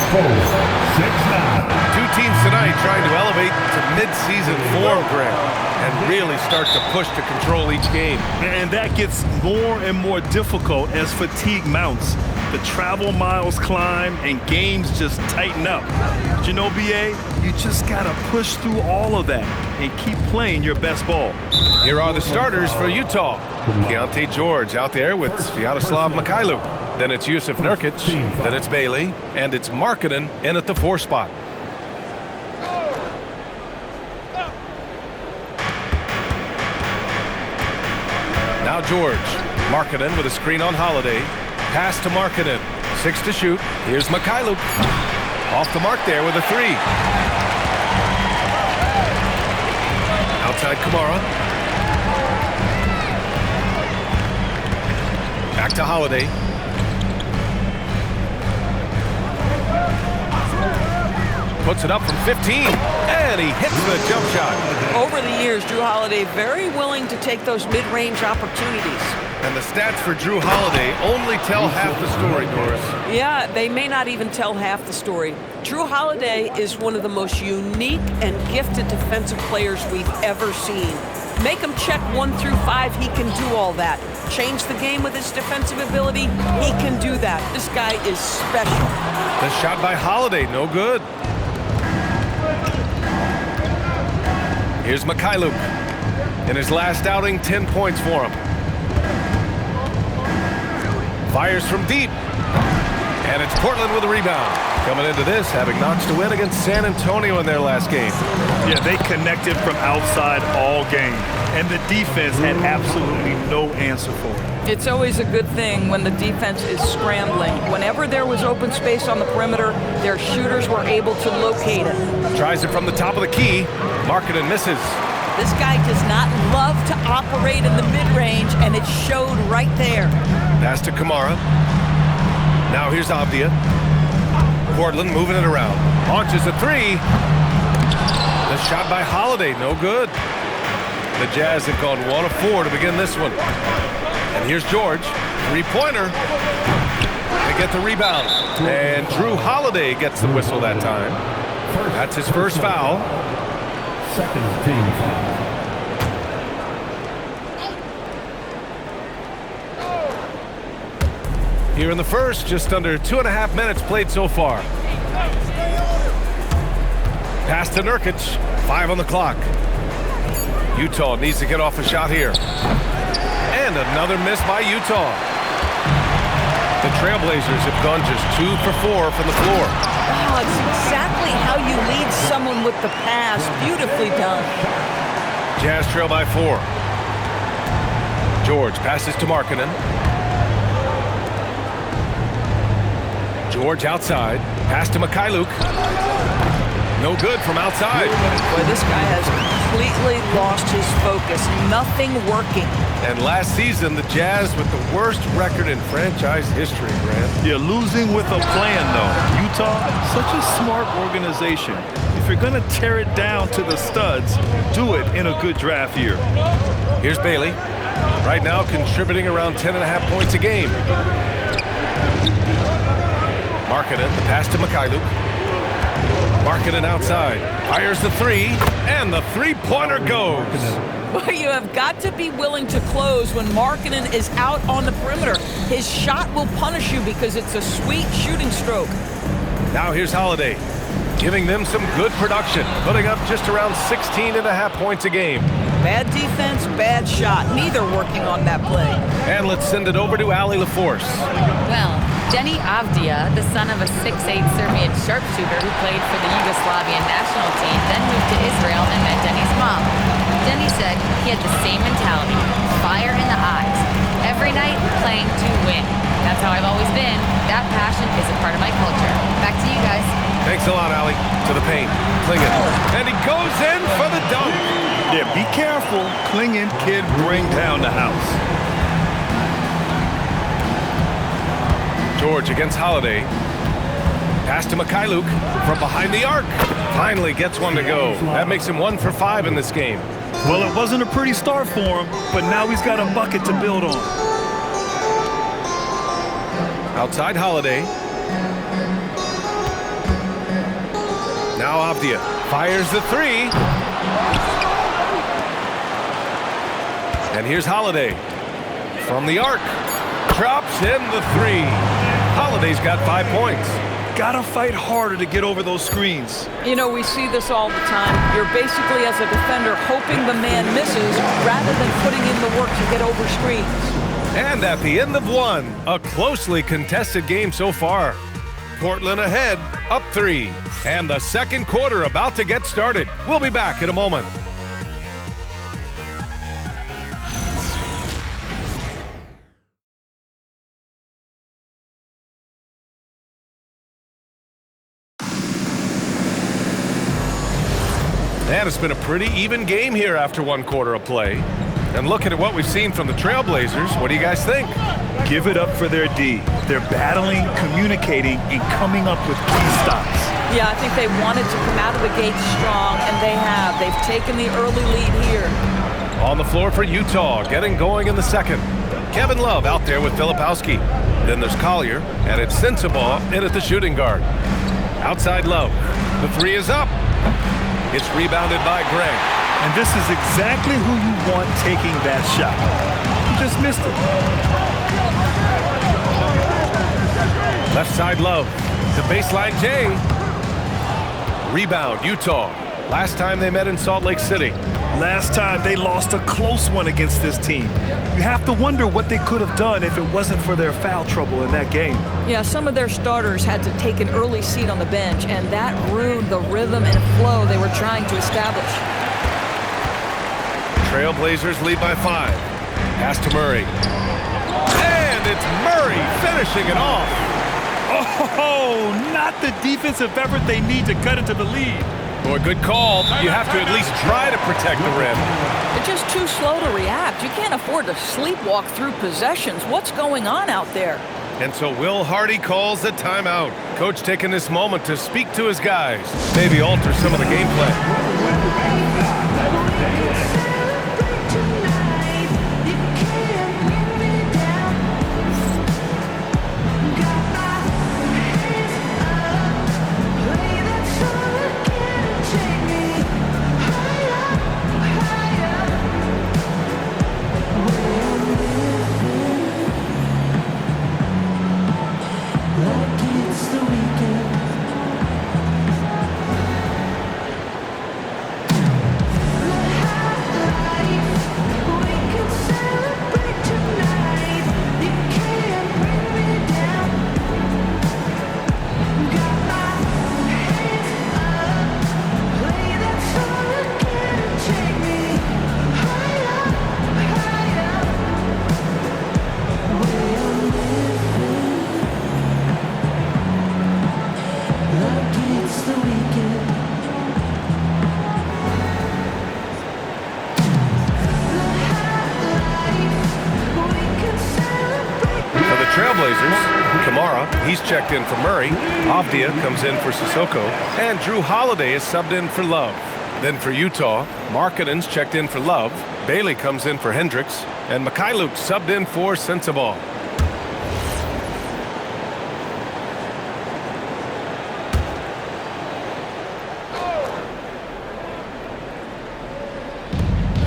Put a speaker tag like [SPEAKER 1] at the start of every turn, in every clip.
[SPEAKER 1] Two teams tonight trying to elevate to mid-season form, Greg, and really start to push to control each game.
[SPEAKER 2] And that gets more and more difficult as fatigue mounts. The travel miles climb and games just tighten up. But you know, BA, you just got to push through all of that and keep playing your best ball.
[SPEAKER 1] Here are the starters for Utah. Keontae George out there with Sviatoslav Mikhailuk. Then it's Jusuf Nurkic. Then it's Bailey. And it's Markkanen in at the 4 spot. Now George. Markkanen with a screen on Holiday. Pass to Markkanen. 6 to shoot. Here's Mikhailuk. Off the mark there with a 3. Outside Kamara. Back to Holiday. Puts it up from 15, and he hits the jump shot.
[SPEAKER 3] Over the years, Jrue Holiday very willing to take those mid-range opportunities.
[SPEAKER 1] And the stats for Jrue Holiday only tell half the story, Doris.
[SPEAKER 3] Yeah, they may not even tell half the story. Jrue Holiday is one of the most unique and gifted defensive players we've ever seen. Make him check 1 through 5, he can do all that. Change the game with his defensive ability, he can do that. This guy is special.
[SPEAKER 1] The shot by Holiday, no good. Here's Mikhailuk. In his last outing, 10 points for him. Fires from deep. And it's Portland with a rebound. Coming into this, having notched a win against San Antonio in their last game.
[SPEAKER 2] Yeah, they connected from outside all game. And the defense had absolutely no answer for it.
[SPEAKER 3] It's always a good thing when the defense is scrambling. Whenever there was open space on the perimeter, their shooters were able to locate it.
[SPEAKER 1] Tries it from the top of the key. Markkanen misses.
[SPEAKER 3] This guy does not love to operate in the mid-range, and it showed right there.
[SPEAKER 1] Pass to Kamara. Now here's Avdia. Portland moving it around. Launches a 3. The shot by Holiday, no good. The Jazz have gone 1 of 4 to begin this one. And here's George. 3-pointer. They get the rebound. And Jrue Holiday gets the whistle that time. That's his first foul.
[SPEAKER 4] Second team foul.
[SPEAKER 1] Here in the first, just under 2.5 minutes played so far. Pass to Nurkic. 5 on the clock. Utah needs to get off a shot here. And another miss by Utah. The Trailblazers have gone just 2 for 4 from the floor.
[SPEAKER 3] Oh, it's exactly how you lead someone with the pass. Beautifully done.
[SPEAKER 1] Jazz trail by 4. George passes to Markkanen. George outside. Pass to Mikhailuk. No good from outside.
[SPEAKER 3] Boy, this guy has completely lost his focus. Nothing working.
[SPEAKER 1] And last season, the Jazz with the worst record in franchise history, Grant.
[SPEAKER 2] You're losing with a plan, though. Utah, such a smart organization. If you're going to tear it down to the studs, do it in a good draft year.
[SPEAKER 1] Here's Bailey. Right now contributing around 10.5 points a game. Markkanen, the pass to Mikhailuk. Markkanen outside. Fires the 3, and the 3-pointer goes.
[SPEAKER 3] Well, you have got to be willing to close when Markkanen is out on the perimeter. His shot will punish you because it's a sweet shooting stroke.
[SPEAKER 1] Now here's Holiday, giving them some good production, putting up just around 16.5 points a game.
[SPEAKER 3] Bad defense, bad shot. Neither working on that play.
[SPEAKER 1] And let's send it over to Allie LaForce.
[SPEAKER 5] Well, Denny Avdia, the son of a 6'8" Serbian sharpshooter who played for the Yugoslavian national team, then moved to Israel and met Denny's mom. Denny said he had the same mentality, fire in the eyes. Every night, playing to win. That's how I've always been. That passion is a part of my culture. Back to you guys.
[SPEAKER 1] Thanks a lot, Allie. To the paint. Klingon. And he goes in for the dunk.
[SPEAKER 2] Yeah, be careful. Klingon kid bring down the house.
[SPEAKER 1] George against Holiday. Pass to Mikhailuk from behind the arc. Finally gets one to go. That makes him 1 for 5 in this game.
[SPEAKER 2] Well, it wasn't a pretty start for him, but now he's got a bucket to build on.
[SPEAKER 1] Outside Holiday. Now Avdia fires the three. And here's Holiday from the arc. Drops in the three. Holiday's got 5 points.
[SPEAKER 2] Gotta fight harder to get over those screens.
[SPEAKER 3] You know, we see this all the time. You're basically, as a defender, hoping the man misses rather than putting in the work to get over screens.
[SPEAKER 1] And at the end of one, a closely contested game so far. Portland ahead, up 3. And the second quarter about to get started. We'll be back in a moment. And it's been a pretty even game here after 1 quarter of play. And looking at what we've seen from the Trailblazers, what do you guys think?
[SPEAKER 2] Give it up for their D. They're battling, communicating, and coming up with key stops.
[SPEAKER 3] Yeah, I think they wanted to come out of the gate strong, and they have. They've taken the early lead here.
[SPEAKER 1] On the floor for Utah, getting going in the second. Kevin Love out there with Filipowski. Then there's Collier, and it's Sensabaugh in at the shooting guard. Outside Love. The three is up. It's rebounded by Greg.
[SPEAKER 2] And this is exactly who you want taking that shot. He just missed it.
[SPEAKER 1] Left side Love. The baseline Jay. Rebound Utah. Last time they met in Salt Lake City.
[SPEAKER 2] Last time they lost a close one against this team. You have to wonder what they could have done if it wasn't for their foul trouble in that game.
[SPEAKER 3] Yeah, some of their starters had to take an early seat on the bench, and that ruined the rhythm and flow they were trying to establish.
[SPEAKER 1] Trailblazers lead by 5. Pass to Murray. And it's Murray finishing it off.
[SPEAKER 2] Oh, not the defensive effort they need to cut into the lead.
[SPEAKER 1] Boy, good call. You have to at least try to protect the rim.
[SPEAKER 3] They're just too slow to react. You can't afford to sleepwalk through possessions. What's going on out there?
[SPEAKER 1] And so Will Hardy calls the timeout. Coach taking this moment to speak to his guys. Maybe alter some of the game plan. Trailblazers, Kamara, he's checked in for Murray. Avdia comes in for Sissoko. And Drew Holiday is subbed in for Love. Then for Utah, Markkanen's checked in for Love. Bailey comes in for Hendricks. And Mikhailuk subbed in for Sensabaugh.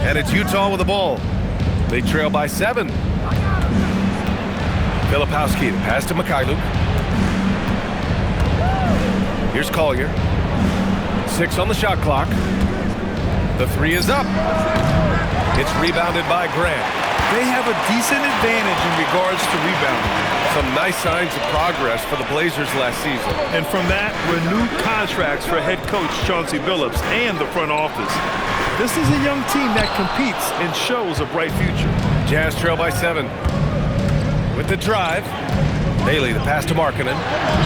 [SPEAKER 1] And it's Utah with the ball. They trail by 7. Filipowski, pass to Mikhailuk. Here's Collier. 6 on the shot clock. The three is up. It's rebounded by Grant.
[SPEAKER 2] They have a decent advantage in regards to rebounding.
[SPEAKER 1] Some nice signs of progress for the Blazers last season.
[SPEAKER 2] And from that, renewed contracts for head coach Chauncey Billups and the front office. This is a young team that competes and shows a bright future.
[SPEAKER 1] Jazz trail by 7. With the drive, Bailey the pass to Markkanen.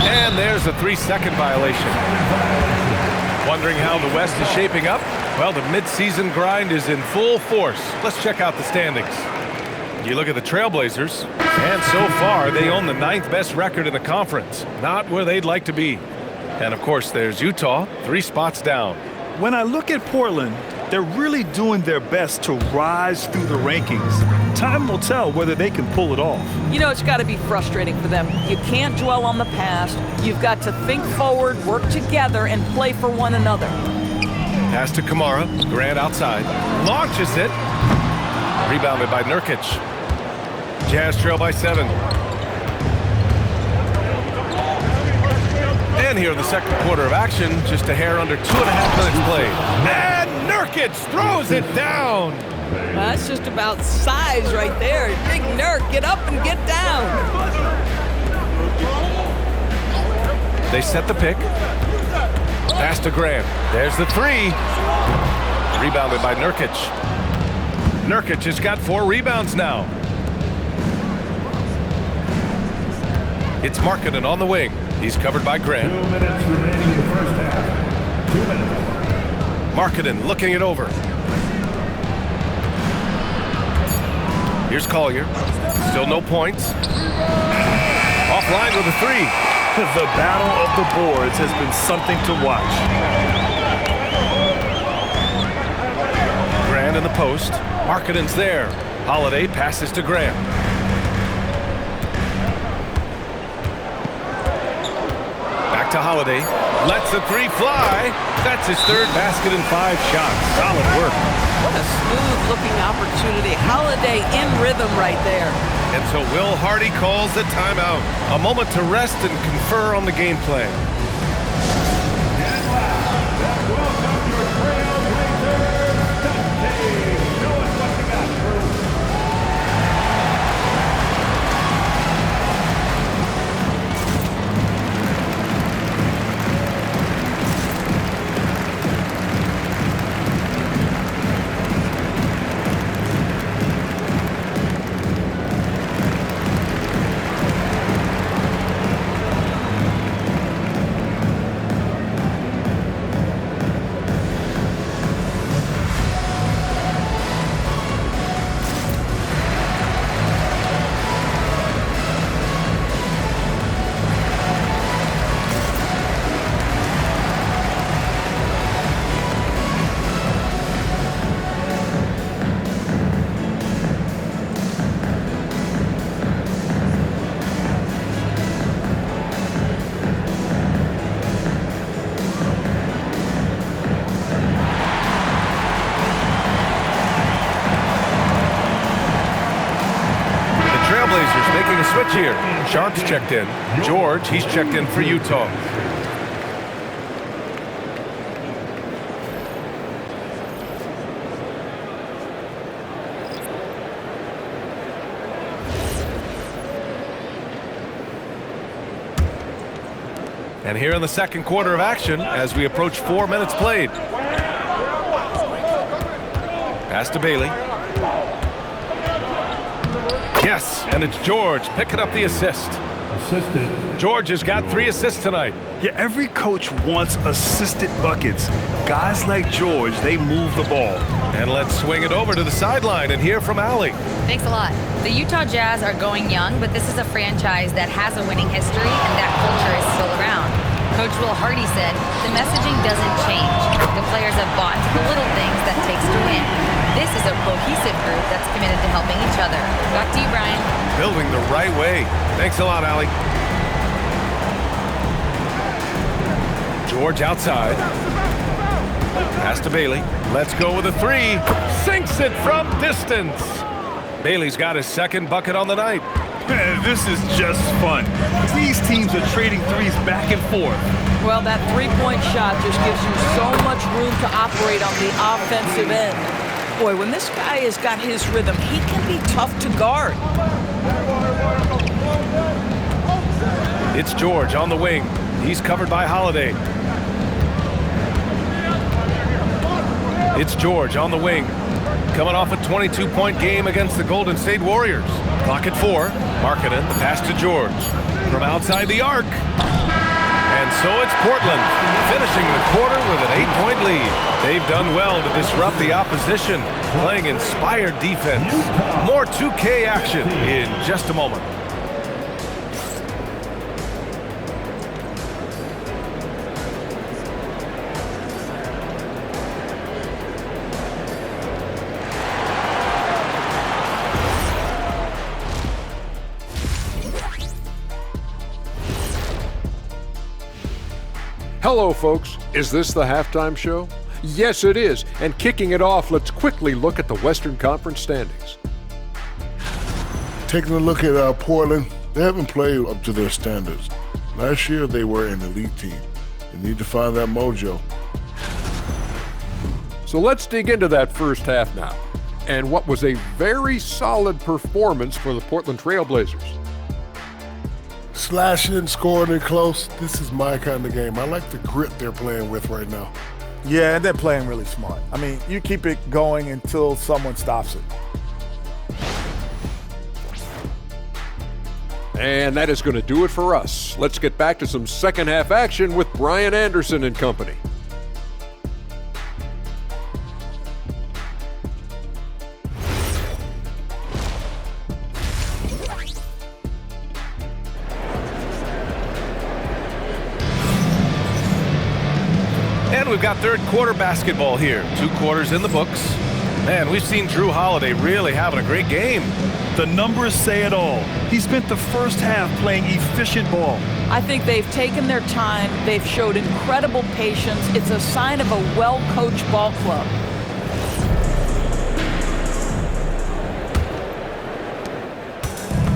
[SPEAKER 1] And there's a 3-second violation. Wondering how the West is shaping up? Well, the midseason grind is in full force. Let's check out the standings. You look at the Trailblazers, and so far they own the 9th best record in the conference. Not where they'd like to be. And of course, there's Utah, 3 spots down.
[SPEAKER 2] When I look at Portland, They're really doing their best to rise through the rankings. Time will tell whether they can pull it off.
[SPEAKER 3] You know, it's got to be frustrating for them. You can't dwell on the past. You've got to think forward, work together, and play for one another.
[SPEAKER 1] Pass to Kamara. Grant outside. Launches it. Rebounded by Nurkic. Jazz trail by 7. And here in the second quarter of action, just a hair under 2.5 minutes played. And Nurkic throws it down.
[SPEAKER 3] That's just about size right there. Big Nurk, get up and get down.
[SPEAKER 1] They set the pick. Pass to Grant. There's the 3. Rebounded by Nurkic. Nurkic has got 4 rebounds now. It's Markkanen on the wing. He's covered by Grant.
[SPEAKER 4] 2 minutes remaining in the first half. 2 minutes.
[SPEAKER 1] Markkanen looking it over. Here's Collier. Still no points. Offline with a 3.
[SPEAKER 2] The battle of the boards has been something to watch.
[SPEAKER 1] Grant in the post. Markkanen's there. Holiday passes to Grant. Back to Holiday. Lets the 3 fly. That's his 3rd basket in 5 shots. Solid work.
[SPEAKER 3] What a smooth-looking opportunity. Holiday in rhythm right there.
[SPEAKER 1] And so Will Hardy calls the timeout. A moment to rest and confer on the game plan. Making a switch here. Sharp's checked in. George, he's checked in for Utah. And here in the second quarter of action, as we approach 4 minutes played. Pass to Bailey. Yes, and it's George picking up the assist.
[SPEAKER 4] Assisted.
[SPEAKER 1] George has got 3 assists tonight.
[SPEAKER 2] Yeah, every coach wants assisted buckets. Guys like George, they move the ball.
[SPEAKER 1] And let's swing it over to the sideline and hear from Allie.
[SPEAKER 5] Thanks a lot. The Utah Jazz are going young, but this is a franchise that has a winning history, and that culture is still around. Coach Will Hardy said, the messaging doesn't change. The players have bought into the little things that takes to win. This is a cohesive group that's committed to helping each other. Back to you, Brian.
[SPEAKER 1] Building the right way. Thanks a lot, Allie. George outside. Pass to Bailey. Let's go with a 3. Sinks it from distance. Bailey's got his 2nd bucket on the night.
[SPEAKER 2] Man, this is just fun. These teams are trading threes back and forth.
[SPEAKER 3] Well, that 3-point shot just gives you so much room to operate on the offensive end. Boy, when this guy has got his rhythm, he can be tough to guard.
[SPEAKER 1] It's George on the wing. He's covered by Holiday. It's George on the wing. Coming off a 22-point game against the Golden State Warriors. Clock at 4. Markkanen, the pass to George. From outside the arc. And so it's Portland, finishing the quarter with an 8-point lead. They've done well to disrupt the opposition, playing inspired defense. More 2K action in just a moment.
[SPEAKER 6] Hello, folks. Is this the halftime show? Yes, it is. And kicking it off, let's quickly look at the Western Conference standings.
[SPEAKER 7] Taking a look at Portland, they haven't played up to their standards. Last year, they were an elite team. They need to find that mojo.
[SPEAKER 6] So let's dig into that first half now, and what was a very solid performance for the Portland Trailblazers.
[SPEAKER 7] Slashing, scoring it close, this is my kind of game. I like the grit they're playing with right now.
[SPEAKER 8] Yeah, and they're playing really smart. I mean, you keep it going until someone stops it.
[SPEAKER 6] And that is going to do it for us. Let's get back to some second half action with Brian Anderson and company.
[SPEAKER 1] And we've got third quarter basketball here. 2 quarters in the books. Man, we've seen Drew Holiday really having a great game.
[SPEAKER 2] The numbers say it all. He spent the first half playing efficient ball.
[SPEAKER 3] I think they've taken their time. They've showed incredible patience. It's a sign of a well-coached ball club.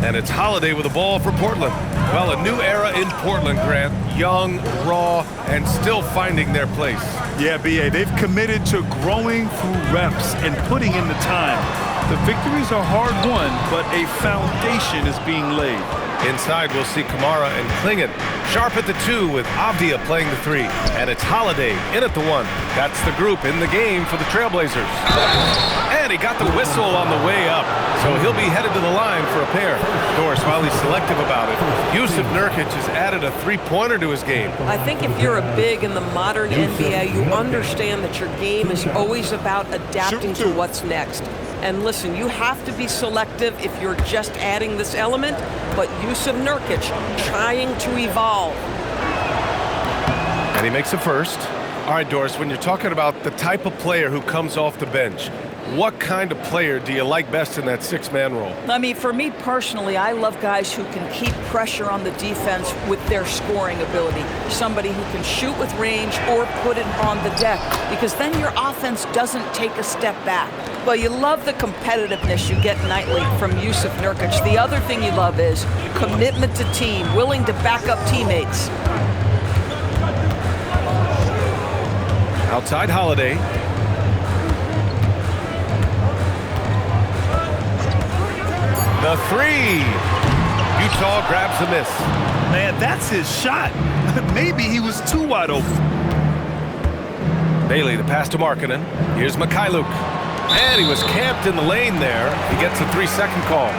[SPEAKER 1] And it's Holiday with the ball for Portland. Well, a new era in Portland, Grant. Young, raw, and still finding their place.
[SPEAKER 2] Yeah, B.A., they've committed to growing through reps and putting in the time. The victories are hard-won, but a foundation is being laid.
[SPEAKER 1] Inside, we'll see Kamara and Klingon. Sharp at the 2 with Avdia playing the 3. And it's Holiday in at the 1. That's the group in the game for the Trailblazers. And he got the whistle on the way up. So he'll be headed to the line for a pair. Of course, while he's selective about it, Jusuf Nurkic has added a 3-pointer to his game.
[SPEAKER 3] I think if you're a big in the modern NBA, you understand that your game is always about adapting to what's next. And listen, you have to be selective if you're just adding this element, but Jusuf Nurkic trying to evolve.
[SPEAKER 1] And he makes a first. All right, Doris, when you're talking about the type of player who comes off the bench, what kind of player do you like best in that 6-man role?
[SPEAKER 3] I mean, for me personally, I love guys who can keep pressure on the defense with their scoring ability. Somebody who can shoot with range or put it on the deck, because then your offense doesn't take a step back. Well, you love the competitiveness you get nightly from Jusuf Nurkic. The other thing you love is commitment to team, willing to back up teammates.
[SPEAKER 1] Outside Holiday. The 3. Utah grabs the miss.
[SPEAKER 2] Man, that's his shot. Maybe he was too wide open.
[SPEAKER 1] Bailey, the pass to Markkanen. Here's Mikhailuk. And he was camped in the lane there. He gets a 3-second call.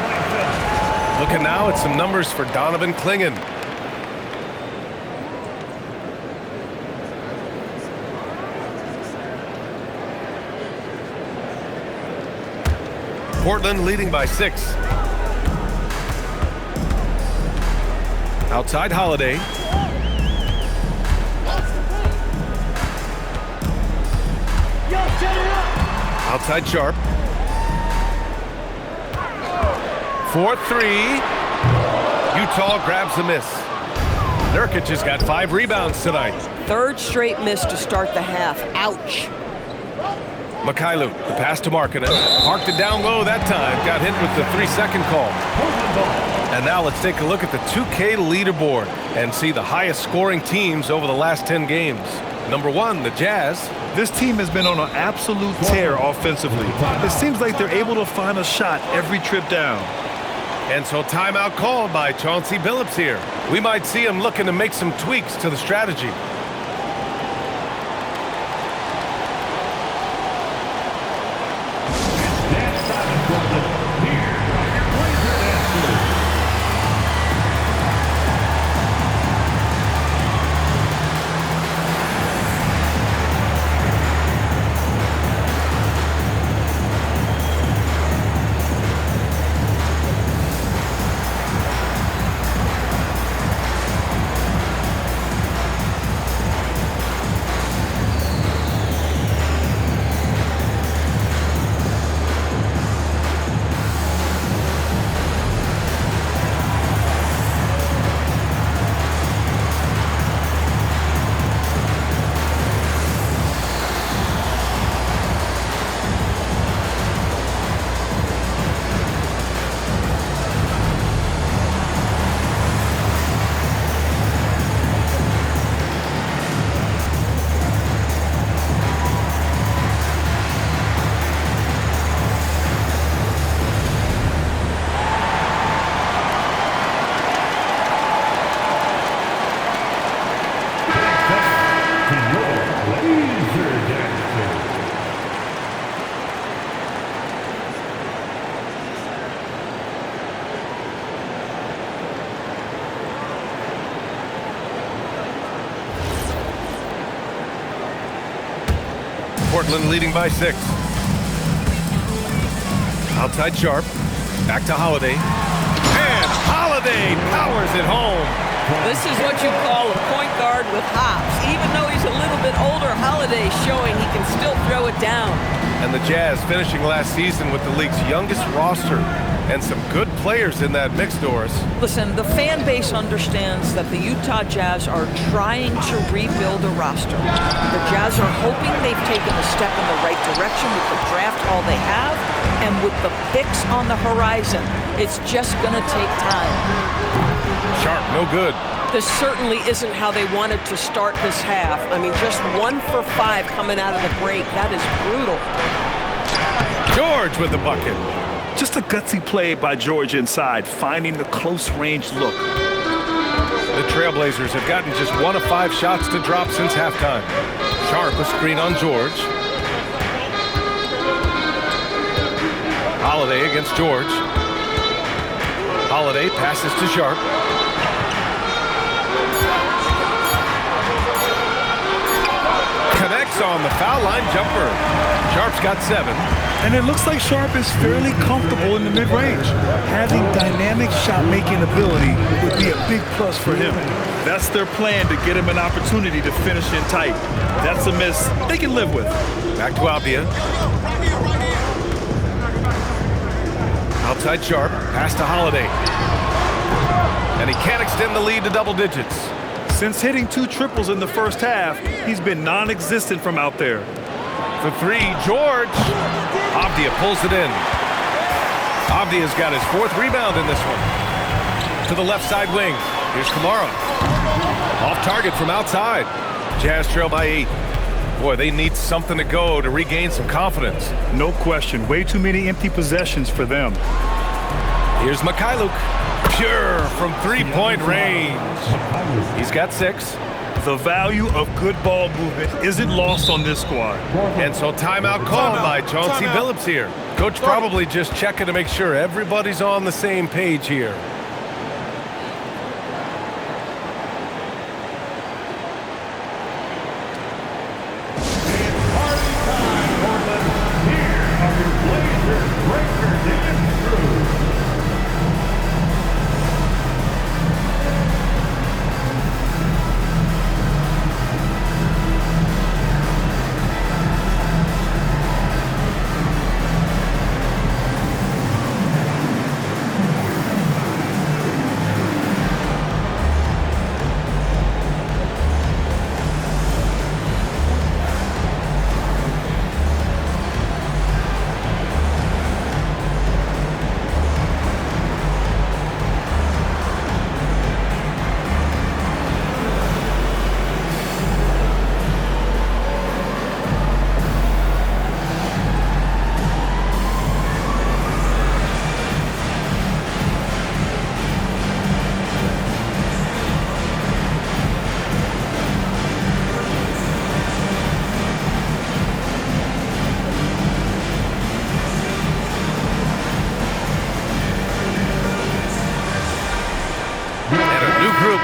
[SPEAKER 1] Looking now at some numbers for Donovan Klingon. Portland leading by 6. Outside Holiday. Outside Sharp. 4-3. Utah grabs the miss. Nurkic has got 5 rebounds tonight.
[SPEAKER 3] Third straight miss to start the half. Ouch.
[SPEAKER 1] Mikhailuk, the pass to Markkanen. Parked it down low that time. Got hit with the 3-second call. And now let's take a look at the 2K leaderboard and see the highest scoring teams over the last 10 games. Number 1, the Jazz.
[SPEAKER 2] This team has been on an absolute tear offensively. It seems like they're able to find a shot every trip down.
[SPEAKER 1] And so timeout called by Chauncey Billups here. We might see him looking to make some tweaks to the strategy. Portland leading by 6. Outside Sharp. Back to Holiday. And Holiday powers it home.
[SPEAKER 3] This is what you call a point guard with hops. Even though he's a little bit older, Holiday's showing he can still throw it down.
[SPEAKER 1] And the Jazz finishing last season with the league's youngest roster. And some good players in that mix, Doris.
[SPEAKER 3] Listen, the fan base understands that the Utah Jazz are trying to rebuild a roster. The Jazz are hoping they've taken a step in the right direction with the draft all they have, and with the picks on the horizon, it's just going to take time.
[SPEAKER 1] Sharp, no good.
[SPEAKER 3] This certainly isn't how they wanted to start this half. I mean, just 1 for 5 coming out of the break. That is brutal.
[SPEAKER 1] George with the bucket.
[SPEAKER 2] Just a gutsy play by George inside, finding the close-range look.
[SPEAKER 1] The Trailblazers have gotten just 1 of 5 shots to drop since halftime. Sharp a screen on George. Holiday against George. Holiday passes to Sharp. Connects on the foul line jumper. Sharp's got 7.
[SPEAKER 2] And it looks like Sharp is fairly comfortable in the mid-range. Having dynamic shot-making ability would be a big plus for him. That's their plan, to get him an opportunity to finish in tight. That's a miss they can live with.
[SPEAKER 1] Back to Avdia. Outside Sharp, pass to Holiday. And he can't extend the lead to double digits.
[SPEAKER 2] Since hitting 2 triples in the first half, he's been non-existent from out there.
[SPEAKER 1] For 3, George. Avdia pulls it in. Avdia's got his 4th rebound in this one. To the left side wing. Here's Kamara. Off target from outside. Jazz trail by 8. Boy, they need something to go to regain some confidence.
[SPEAKER 2] No question. Way too many empty possessions for them.
[SPEAKER 1] Here's Mikhailuk. Pure from 3-point range. He's got 6.
[SPEAKER 2] The value of good ball movement isn't lost on this squad.
[SPEAKER 1] And so timeout called by Chauncey Billups here. Coach probably just checking to make sure everybody's on the same page here.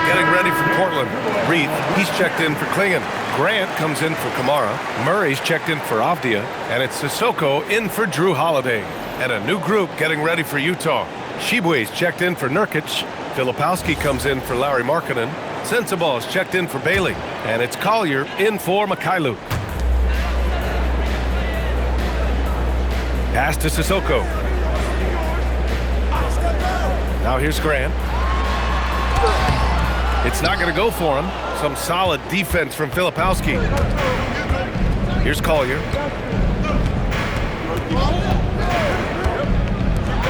[SPEAKER 1] Getting ready for Portland. Reed, he's checked in for Klingon. Grant comes in for Kamara. Murray's checked in for Avdia. And it's Sissoko in for Drew Holiday. And a new group getting ready for Utah. Shibwe's checked in for Nurkic. Filipowski comes in for Larry Markkinen. Sensabal's checked in for Bailey. And it's Collier in for Mikhailuk. Pass to Sissoko. Now here's Grant. It's not going to go for him. Some solid defense from Filipowski. Here's Collier.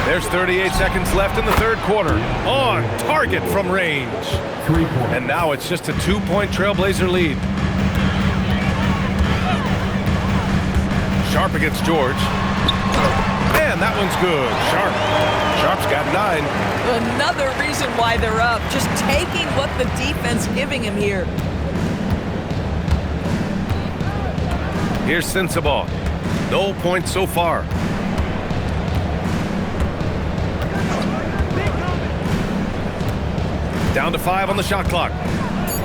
[SPEAKER 1] There's 38 seconds left in the third quarter. On target from range. And now it's just a 2-point Trailblazer lead. Sharp against George. And that one's good. Sharp's got 9.
[SPEAKER 3] Another reason why they're up. Just taking what the defense giving him here.
[SPEAKER 1] Here's Sensabaugh. No points so far. Down to 5 on the shot clock.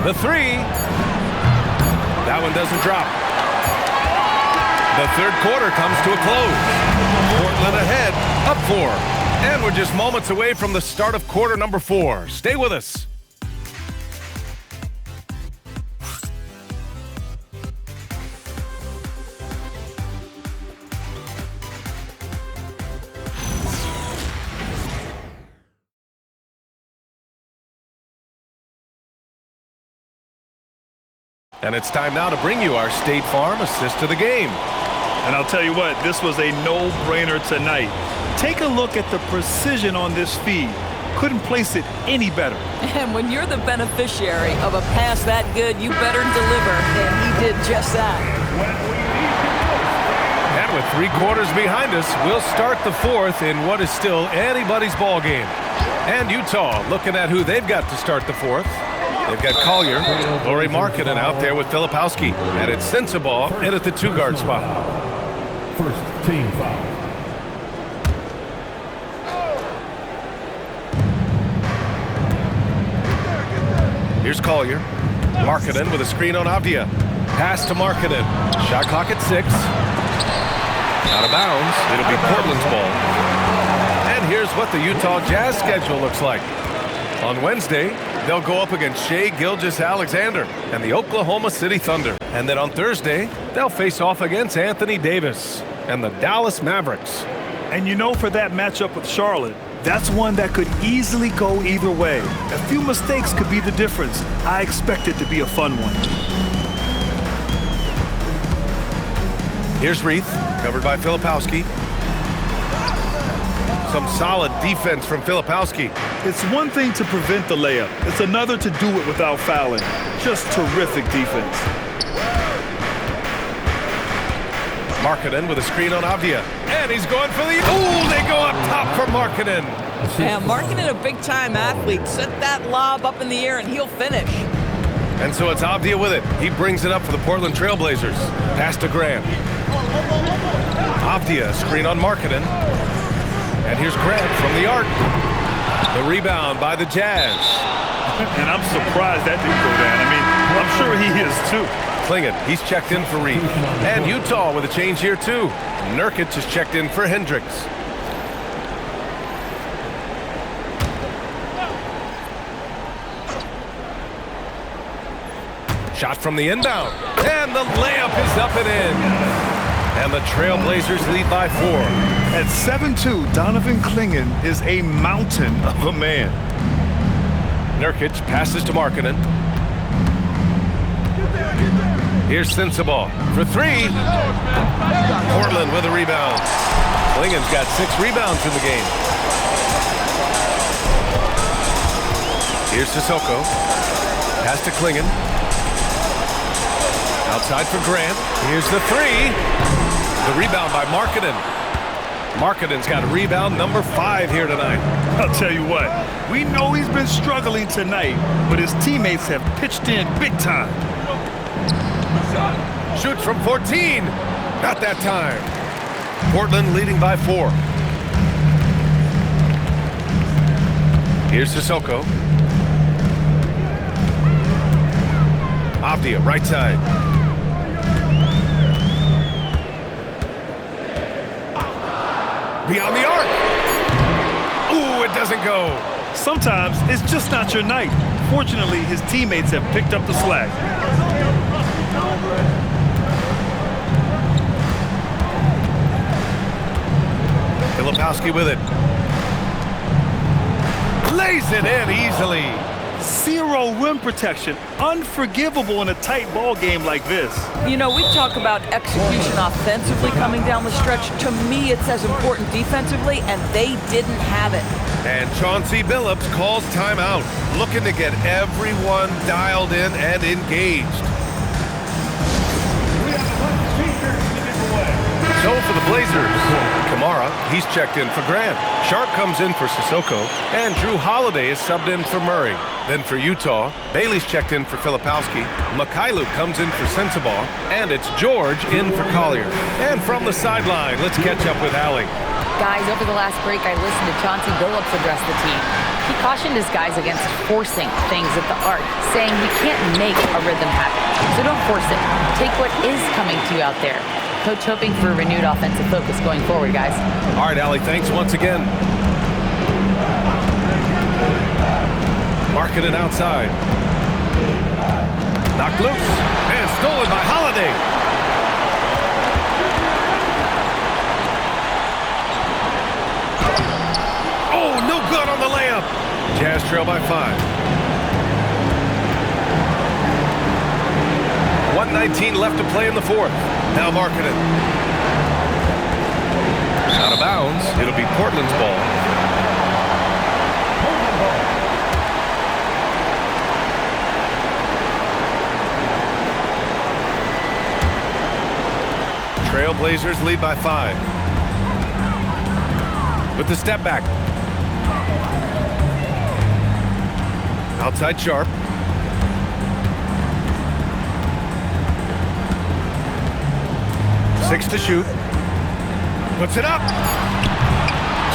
[SPEAKER 1] The 3. That one doesn't drop. The third quarter comes to a close. Portland ahead, up 4. And we're just moments away from the start of quarter number 4. Stay with us. And it's time now to bring you our State Farm assist to the game.
[SPEAKER 2] And I'll tell you what, this was a no-brainer tonight. Take a look at the precision on this feed. Couldn't place it any better.
[SPEAKER 3] And when you're the beneficiary of a pass that good, you better deliver. And he did just that.
[SPEAKER 1] And with 3 quarters behind us, we'll start the 4th in what is still anybody's ball game. And Utah looking at who they've got to start the 4th. They've got Collier, Lauri Markkanen out there with Filipowski. And it's Sensabaugh in at the 2-guard spot.
[SPEAKER 4] First team foul.
[SPEAKER 1] Here's Collier. Markkanen with a screen on Avdia. Pass to Markkanen. Shot clock at 6. Out of bounds. It'll be Portland's ball. And here's what the Utah Jazz schedule looks like. On Wednesday, they'll go up against Shai Gilgeous-Alexander and the Oklahoma City Thunder. And then on Thursday, they'll face off against Anthony Davis and the Dallas Mavericks.
[SPEAKER 2] And you know, for that matchup with Charlotte, that's one that could easily go either way. A few mistakes could be the difference. I expect it to be a fun one.
[SPEAKER 1] Here's Reith, covered by Filipowski. Some solid defense from Filipowski.
[SPEAKER 2] It's one thing to prevent the layup. It's another to do it without fouling. Just terrific defense.
[SPEAKER 1] Markkanen with a screen on Avdia. And he's going for the... Ooh, they go up top for Markkanen.
[SPEAKER 3] Yeah, Markkanen, a big-time athlete. Set that lob up in the air, and he'll finish.
[SPEAKER 1] And so it's Avdia with it. He brings it up for the Portland Trailblazers. Pass to Grant. Avdia, screen on Markkanen. And here's Grant from the arc. The rebound by the Jazz.
[SPEAKER 2] And I'm surprised that didn't go down. I mean, I'm sure he is too.
[SPEAKER 1] Clingan, he's checked in for Reed. And Utah with a change here too. Nurkic is checked in for Hendricks. Shot from the inbound. And the layup is up and in. And the Trailblazers lead by 4.
[SPEAKER 2] At 7'2", Donovan Clingan is a mountain of a man.
[SPEAKER 1] Nurkic passes to Markkanen. Here's Sensabaugh for 3. Portland with a rebound. Clingan's got 6 rebounds in the game. Here's Sissoko. Pass to Clingan. Outside for Grant. Here's the 3. The rebound by Markkanen. Markkanen's got a rebound number 5 here tonight.
[SPEAKER 2] I'll tell you what, we know he's been struggling tonight, but his teammates have pitched in big time.
[SPEAKER 1] Shoots from 14. Not that time. Portland leading by 4. Here's Sissoko. Avdia, right side. Beyond the arc. Ooh, it doesn't go.
[SPEAKER 2] Sometimes it's just not your night. Fortunately, his teammates have picked up the slack.
[SPEAKER 1] Filipowski with it. Lays it in easily.
[SPEAKER 2] 0 rim protection. Unforgivable in a tight ball game like this.
[SPEAKER 3] You know, we talk about execution offensively coming down the stretch. To me, it's as important defensively, and they didn't have it.
[SPEAKER 1] And Chauncey Billups calls timeout, looking to get everyone dialed in and engaged. So for the Blazers, Kamara, he's checked in for Grant. Sharp comes in for Sissoko, and Drew Holiday is subbed in for Murray. Then for Utah, Bailey's checked in for Filipowski, Mikhailuk comes in for Sensabaugh, and it's George in for Collier. And from the sideline, let's catch up with Allie.
[SPEAKER 5] Guys, over the last break, I listened to Chauncey Billups address the team. He cautioned his guys against forcing things at the arc, saying you can't make a rhythm happen. So don't force it. Take what is coming to you out there. Coach hoping for renewed offensive focus going forward, guys.
[SPEAKER 1] All right, Allie, thanks once again. Markkanen outside. Knocked loose and stolen by Holiday. Oh, no good on the layup. Jazz trail by 5. 1:19 left to play in the fourth. Now Markkanen. Out of bounds. It'll be Portland's ball. Trailblazers lead by 5. With the step back. Outside Sharp. Six to shoot. Puts it up.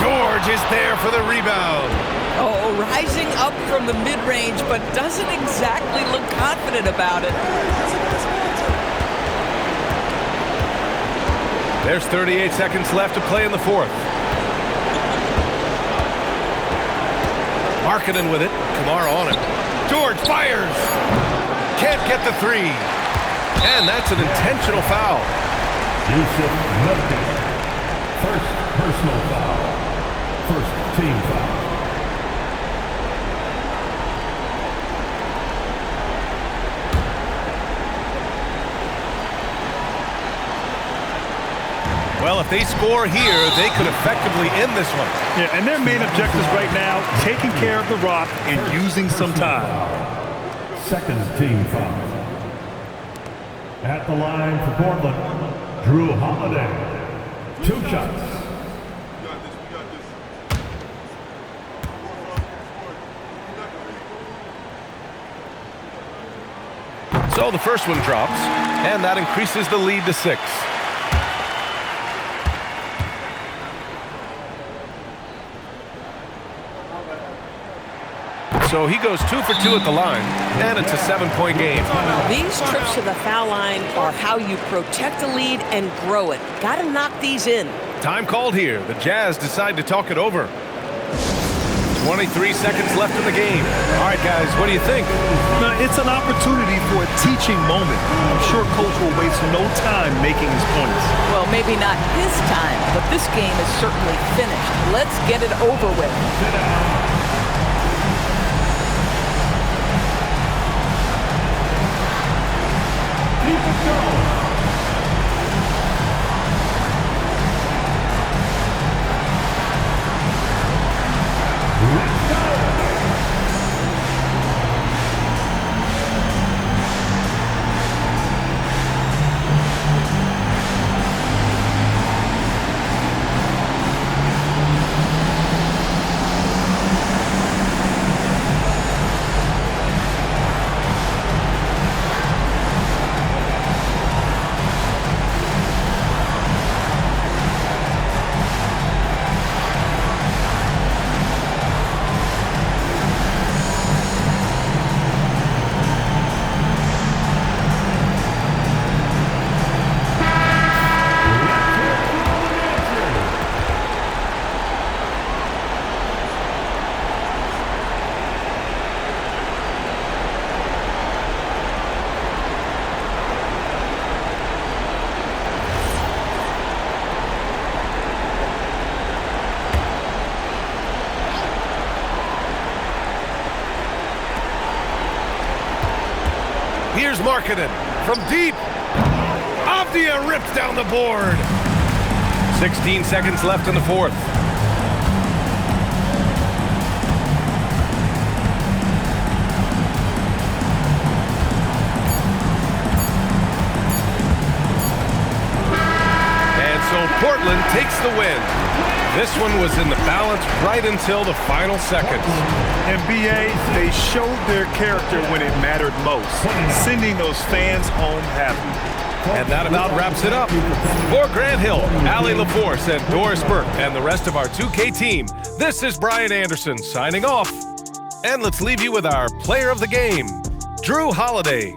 [SPEAKER 1] George is there for the rebound.
[SPEAKER 3] Oh, rising up from the mid-range, but doesn't exactly look confident about it.
[SPEAKER 1] There's 38 seconds left to play in the fourth. Markkanen with it. Kamara on it. George fires. Can't get the three. And that's an intentional foul.
[SPEAKER 4] Yusuf Nurkic. First personal foul. First team foul.
[SPEAKER 1] Well, if they score here, they could effectively end this one.
[SPEAKER 2] Yeah, and their main objectives right now, taking care of the rock and using some time.
[SPEAKER 4] Second team foul. At the line for Portland, Drew Holiday. 2 shots.
[SPEAKER 1] So the first one drops, and that increases the lead to 6. So he goes 2 for 2 at the line, and it's a 7-point game.
[SPEAKER 3] These trips to the foul line are how you protect a lead and grow it. Got to knock these in.
[SPEAKER 1] Time called here. The Jazz decide to talk it over. 23 seconds left in the game. All right, guys, what do you think?
[SPEAKER 2] Now, it's an opportunity for a teaching moment. I'm sure Coach will waste no time making his points.
[SPEAKER 3] Well, maybe not his time, but this game is certainly finished. Let's get it over with.
[SPEAKER 1] Here's Markkanen from deep. Avdia rips down the board. 16 seconds left in the fourth. And so Portland takes the win. This one was in the balance right until the final seconds.
[SPEAKER 2] And BA, they showed their character when it mattered most, sending those fans home happy.
[SPEAKER 1] And that about wraps it up. For Grant Hill, Allie LaForce, and Doris Burke, and the rest of our 2K team, this is Brian Anderson signing off. And let's leave you with our player of the game, Drew Holiday.